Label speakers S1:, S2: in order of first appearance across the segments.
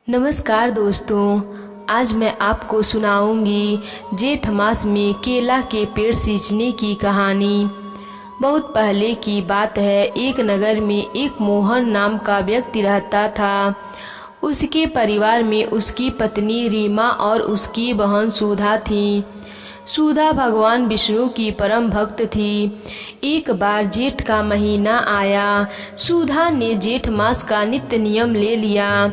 S1: नमस्कार दोस्तों, आज मैं आपको सुनाऊंगी जेठ मास में केला के पेड़ सींचने की कहानी। बहुत पहले की बात है। एक नगर में एक मोहन नाम का व्यक्ति रहता था। उसके परिवार में उसकी पत्नी रीमा और उसकी बहन सुधा थी। सुधा भगवान विष्णु की परम भक्त थी। एक बार जेठ का महीना आया। सुधा ने जेठ मास का नित्य नियम ले लिया।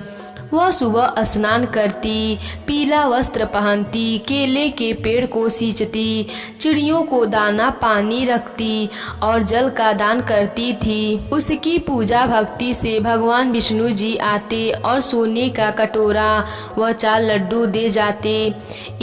S1: वह सुबह स्नान करती, पीला वस्त्र पहनती, केले के पेड़ को सींचती, चिड़ियों को दाना पानी रखती और जल का दान करती थी। उसकी पूजा भक्ति से भगवान विष्णु जी आते और सोने का कटोरा व 4 लड्डू दे जाते।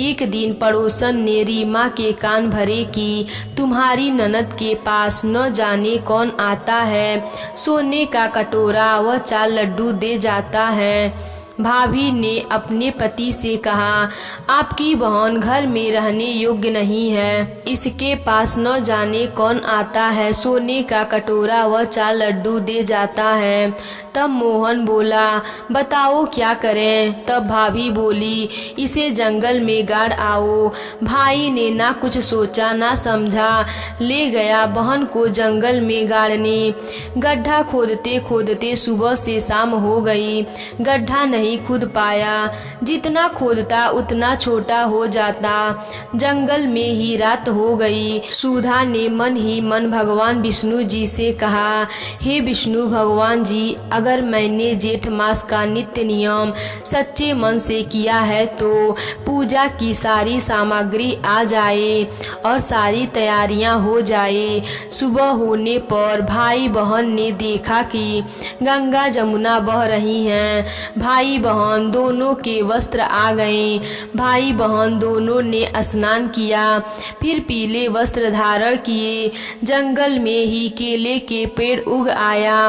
S1: एक दिन पड़ोसन ने रीमा के कान भरे कि तुम्हारी ननद के पास न जाने कौन आता है, सोने का कटोरा व 4 लड्डू दे जाता है। भाभी ने अपने पति से कहा, आपकी बहन घर में रहने योग्य नहीं है, इसके पास न जाने कौन आता है, सोने का कटोरा व 4 लड्डू दे जाता है। तब मोहन बोला, बताओ क्या करें। तब भाभी बोली, इसे जंगल में गाड़ आओ। भाई ने ना कुछ सोचा ना समझा, ले गया बहन को जंगल में गाड़ने। गड्ढा खोदते खोदते सुबह से शाम हो गई। गड्ढा नहीं खुद पाया। जितना खोदता उतना छोटा हो जाता। जंगल में ही रात हो गई। सुधा ने मन ही मन भगवान विष्णु जी से कहा, हे विष्णु भगवान जी, अगर मैंने जेठ मास का नित्य नियम सच्चे मन से किया है तो पूजा की सारी सामग्री आ जाए और सारी तैयारियां हो जाए। सुबह होने पर भाई बहन ने देखा कि गंगा जमुना बह रही हैं। भाई बहन दोनों के वस्त्र आ गए। भाई बहन दोनों ने स्नान किया, फिर पीले वस्त्र धारण किए। जंगल में ही केले के पेड़ उग आया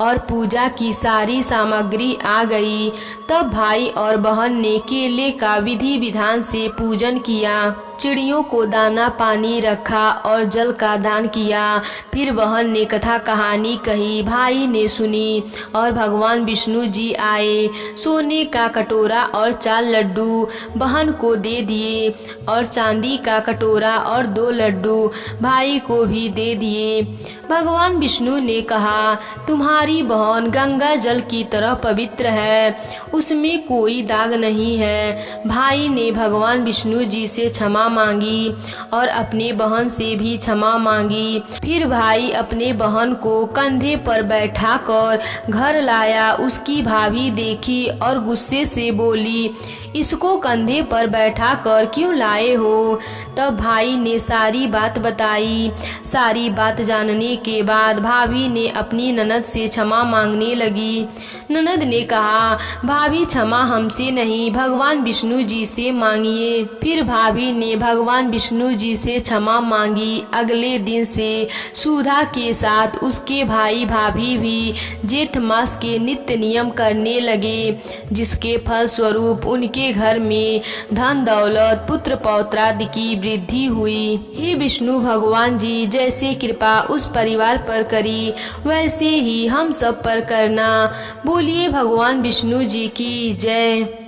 S1: और पूजा की सारी सामग्री आ गई। तब भाई और बहन ने केले का विधि विधान से पूजन किया, चिड़ियों को दाना पानी रखा और जल का दान किया। फिर बहन ने कथा कहानी कही, भाई ने सुनी और भगवान विष्णु जी आए। सोने का कटोरा और 4 लड्डू बहन को दे दिए और चांदी का कटोरा और 2 लड्डू भाई को भी दे दिए। भगवान विष्णु ने कहा, तुम्हारी बहन गंगा जल की तरह पवित्र है, उसमें कोई दाग नहीं है। भाई ने भगवान विष्णु जी से क्षमा मांगी और अपने बहन से भी क्षमा मांगी। फिर भाई अपने बहन को कंधे पर बैठाकर घर लाया। उसकी भाभी देखी और गुस्से से बोली, इसको कंधे पर बैठा कर क्यों लाए हो। तब भाई ने सारी बात बताई। सारी बात जानने के बाद भाभी ने अपनी ननद से क्षमा मांगने लगी। ननद ने कहा, भाभी क्षमा हमसे नहीं, भगवान विष्णु जी से मांगिए। फिर भाभी ने भगवान विष्णु जी से क्षमा मांगी। अगले दिन से सुधा के साथ उसके भाई भाभी भी जेठ मास के नित्य नियम करने लगे, जिसके फल स्वरूप उनके घर में धन दौलत पुत्र पौत्रादि की वृद्धि हुई। हे विष्णु भगवान जी, जैसे कृपा उस परिवार पर करी वैसे ही हम सब पर करना। बोलिए भगवान विष्णु जी की जय।